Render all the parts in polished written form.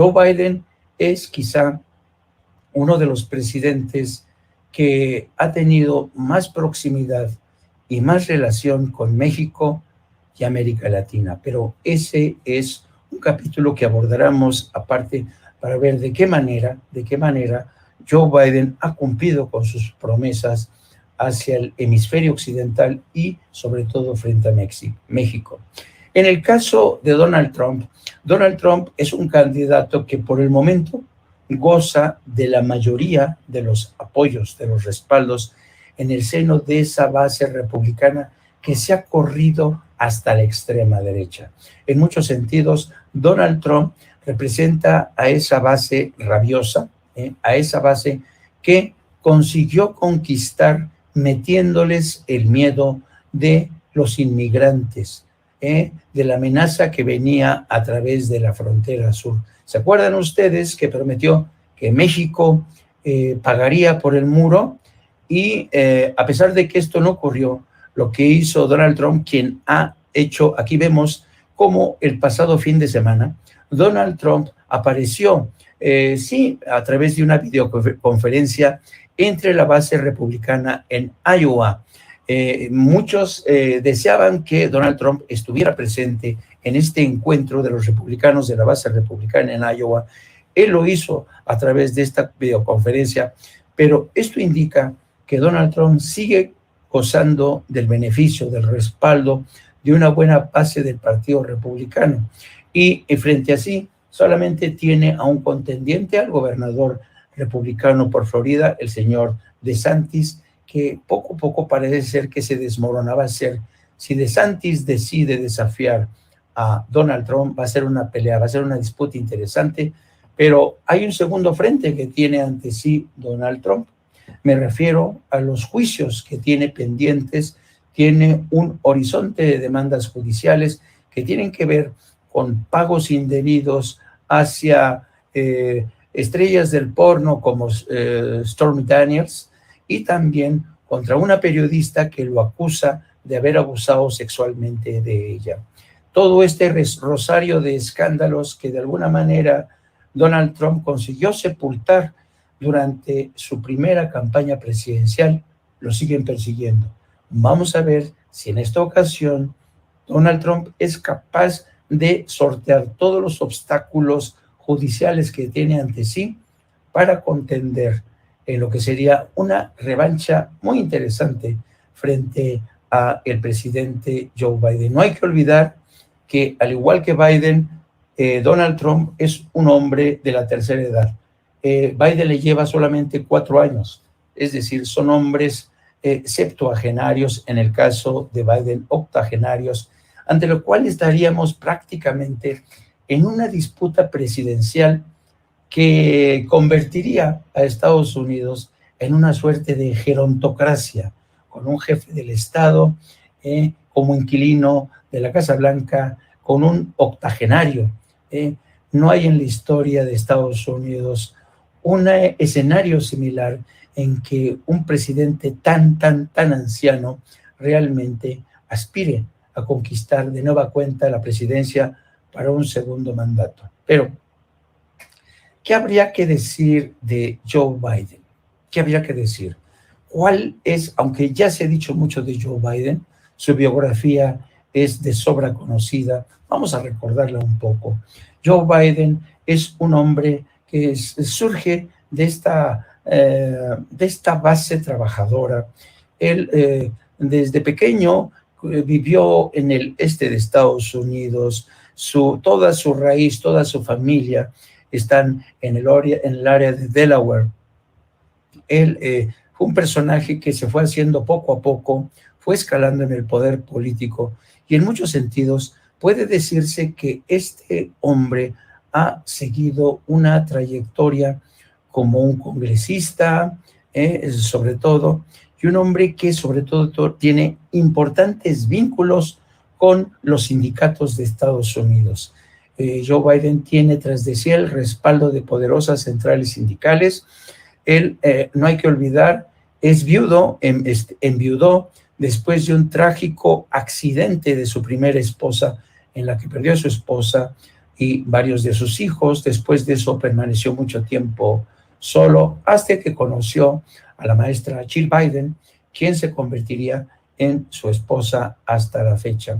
Joe Biden es quizá uno de los presidentes que ha tenido más proximidad y más relación con México y América Latina, pero ese es un capítulo que abordaremos aparte para ver de qué manera Joe Biden ha cumplido con sus promesas hacia el hemisferio occidental y sobre todo frente a México. En el caso de Donald Trump es un candidato que por el momento goza de la mayoría de los apoyos, de los respaldos en el seno de esa base republicana que se ha corrido hasta la extrema derecha. En muchos sentidos, Donald Trump representa a esa base rabiosa, a esa base que consiguió conquistar metiéndoles el miedo de los inmigrantes, de la amenaza que venía a través de la frontera sur. ¿Se acuerdan ustedes que prometió que México pagaría por el muro? Y a pesar de que esto no ocurrió, lo que hizo Donald Trump, quien ha hecho, aquí vemos cómo el pasado fin de semana, Donald Trump apareció, a través de una videoconferencia entre la base republicana en Iowa. Muchos deseaban que Donald Trump estuviera presente en este encuentro de los republicanos de la base republicana en Iowa. Él lo hizo a través de esta videoconferencia, pero esto indica que Donald Trump sigue gozando del beneficio, del respaldo de una buena base del Partido Republicano. Y frente a sí, solamente tiene a un contendiente, al gobernador republicano por Florida, el señor DeSantis, que poco a poco parece ser que se desmoronaba. Si DeSantis decide desafiar a Donald Trump, va a ser una pelea, va a ser una disputa interesante, pero hay un segundo frente que tiene ante sí Donald Trump. Me refiero a los juicios que tiene pendientes, tiene un horizonte de demandas judiciales que tienen que ver con pagos indebidos hacia estrellas del porno como Stormy Daniels, y también contra una periodista que lo acusa de haber abusado sexualmente de ella. Todo este rosario de escándalos que de alguna manera Donald Trump consiguió sepultar durante su primera campaña presidencial, lo siguen persiguiendo. Vamos a ver si en esta ocasión Donald Trump es capaz de sortear todos los obstáculos judiciales que tiene ante sí para contender en lo que sería una revancha muy interesante frente a el presidente Joe Biden. No hay que olvidar que, al igual que Biden, Donald Trump es un hombre de la tercera edad. Biden le lleva solamente 4 años, es decir, son hombres septuagenarios, en el caso de Biden, octogenarios, ante lo cual estaríamos prácticamente en una disputa presidencial que convertiría a Estados Unidos en una suerte de gerontocracia, con un jefe del Estado como inquilino de la Casa Blanca, con un octogenario. No hay en la historia de Estados Unidos un escenario similar en que un presidente tan anciano realmente aspire a conquistar de nueva cuenta la presidencia para un segundo mandato. Pero, ¿qué habría que decir de Joe Biden? ¿Qué habría que decir? ¿Cuál es, aunque ya se ha dicho mucho de Joe Biden, su biografía es de sobra conocida, vamos a recordarla un poco? Joe Biden es un hombre que surge de esta base trabajadora. Él desde pequeño vivió en el este de Estados Unidos, toda su raíz, toda su familia están en el área de Delaware. Él fue un personaje que se fue haciendo poco a poco, fue escalando en el poder político, y en muchos sentidos puede decirse que este hombre ha seguido una trayectoria como un congresista, sobre todo, y un hombre que sobre todo tiene importantes vínculos con los sindicatos de Estados Unidos. Joe Biden tiene tras de sí el respaldo de poderosas centrales sindicales. Él, no hay que olvidar, es viudo, enviudó después de un trágico accidente de su primera esposa, en la que perdió a su esposa, y varios de sus hijos. Después de eso permaneció mucho tiempo solo hasta que conoció a la maestra Jill Biden, quien se convertiría en su esposa hasta la fecha.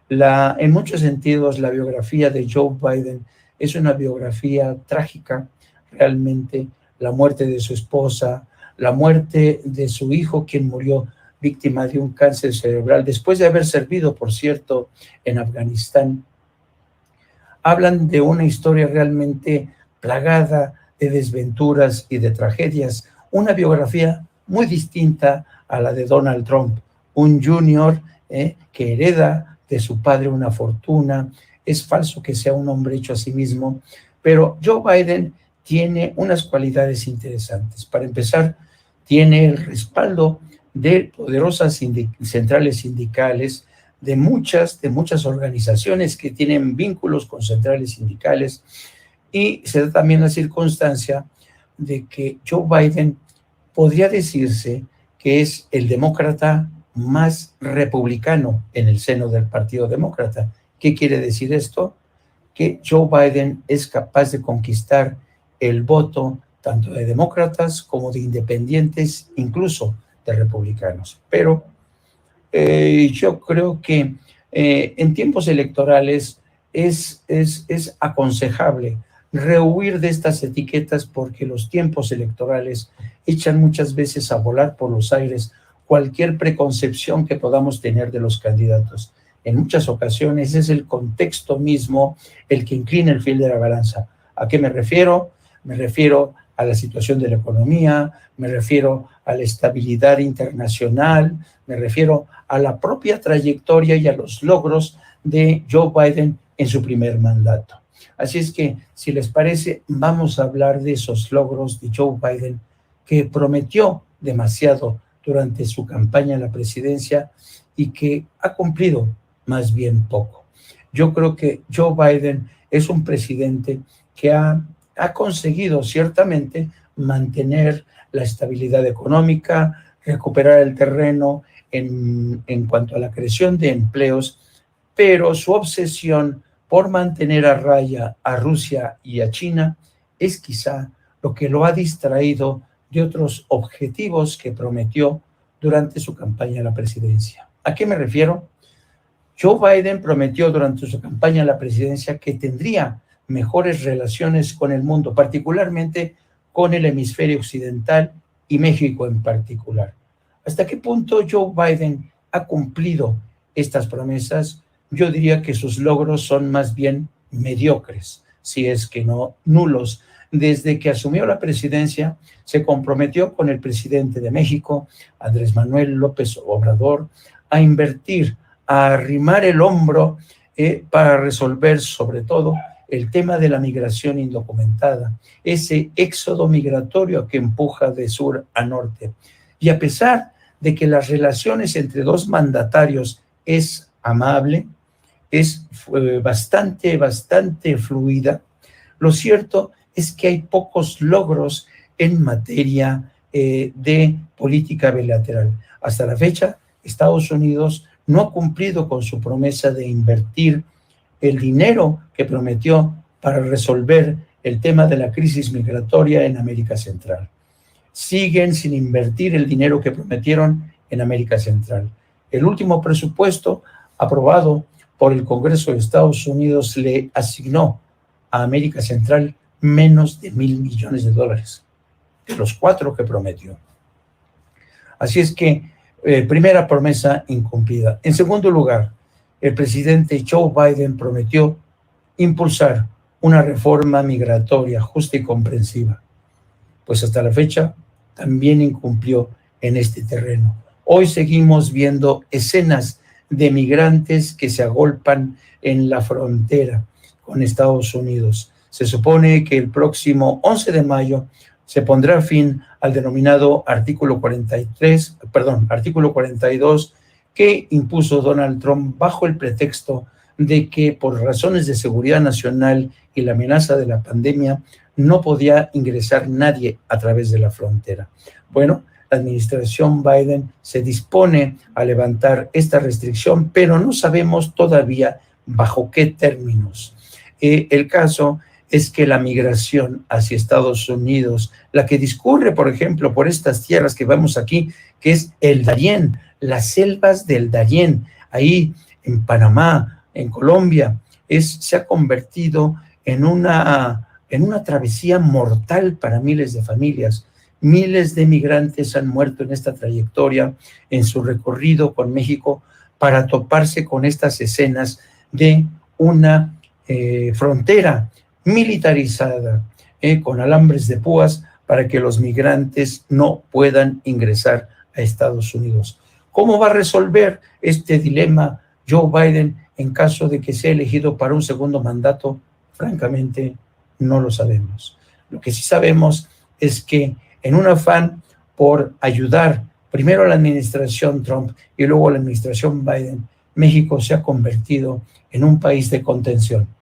En muchos sentidos, la biografía de Joe Biden es una biografía trágica, realmente. La muerte de su esposa, la muerte de su hijo, quien murió víctima de un cáncer cerebral, después de haber servido, por cierto, en Afganistán. Hablan de una historia realmente plagada de desventuras y de tragedias, una biografía muy distinta a la de Donald Trump, un junior que hereda de su padre una fortuna. Es falso que sea un hombre hecho a sí mismo, pero Joe Biden tiene unas cualidades interesantes. Para empezar, tiene el respaldo de poderosas centrales sindicales, de muchas organizaciones que tienen vínculos con centrales sindicales, y se da también la circunstancia de que Joe Biden podría decirse que es el demócrata más republicano en el seno del Partido Demócrata. ¿Qué quiere decir esto? Que Joe Biden es capaz de conquistar el voto tanto de demócratas como de independientes, incluso de republicanos. Pero yo creo que en tiempos electorales es aconsejable rehuir de estas etiquetas, porque los tiempos electorales echan muchas veces a volar por los aires cualquier preconcepción que podamos tener de los candidatos. En muchas ocasiones es el contexto mismo el que inclina el fiel de la balanza. ¿A qué me refiero? Me refiero a la situación de la economía, me refiero a la estabilidad internacional, me refiero a la propia trayectoria y a los logros de Joe Biden en su primer mandato. Así es que, si les parece, vamos a hablar de esos logros de Joe Biden, que prometió demasiado durante su campaña a la presidencia y que ha cumplido más bien poco. Yo creo que Joe Biden es un presidente que ha conseguido ciertamente mantener la estabilidad económica, recuperar el terreno en cuanto a la creación de empleos, pero su obsesión por mantener a raya a Rusia y a China es quizá lo que lo ha distraído de otros objetivos que prometió durante su campaña a la presidencia. ¿A qué me refiero? Joe Biden prometió durante su campaña a la presidencia que tendría mejores relaciones con el mundo, particularmente con el hemisferio occidental y México en particular. ¿Hasta qué punto Joe Biden ha cumplido estas promesas? Yo diría que sus logros son más bien mediocres, si es que no nulos. Desde que asumió la presidencia, se comprometió con el presidente de México, Andrés Manuel López Obrador, a invertir, a arrimar el hombro para resolver sobre todo el tema de la migración indocumentada, ese éxodo migratorio que empuja de sur a norte. Y a pesar de que las relaciones entre dos mandatarios es amable, es bastante fluida, lo cierto es que hay pocos logros en materia de política bilateral. Hasta la fecha, Estados Unidos no ha cumplido con su promesa de invertir el dinero que prometió para resolver el tema de la crisis migratoria en América Central. Siguen sin invertir el dinero que prometieron en América Central. El último presupuesto aprobado por el Congreso de Estados Unidos le asignó a América Central menos de $1,000 millones, de los 4 que prometió. Así es que, primera promesa incumplida. En segundo lugar, el presidente Joe Biden prometió impulsar una reforma migratoria justa y comprensiva. Pues hasta la fecha también incumplió en este terreno. Hoy seguimos viendo escenas de migrantes que se agolpan en la frontera con Estados Unidos. Se supone que el próximo 11 de mayo se pondrá fin al denominado artículo 42, que impuso Donald Trump bajo el pretexto de que por razones de seguridad nacional y la amenaza de la pandemia no podía ingresar nadie a través de la frontera. Bueno, la administración Biden se dispone a levantar esta restricción, pero no sabemos todavía bajo qué términos. El caso es que la migración hacia Estados Unidos, la que discurre, por ejemplo, por estas tierras que vemos aquí, que es el Darién, las selvas del Darién, ahí en Panamá, en Colombia, se ha convertido en una travesía mortal para miles de familias. Miles de migrantes han muerto en esta trayectoria, en su recorrido con México, para toparse con estas escenas de una frontera militarizada, con alambres de púas para que los migrantes no puedan ingresar a Estados Unidos. ¿Cómo va a resolver este dilema Joe Biden en caso de que sea elegido para un segundo mandato? Francamente, no lo sabemos. Lo que sí sabemos es que en un afán por ayudar primero a la administración Trump y luego a la administración Biden, México se ha convertido en un país de contención.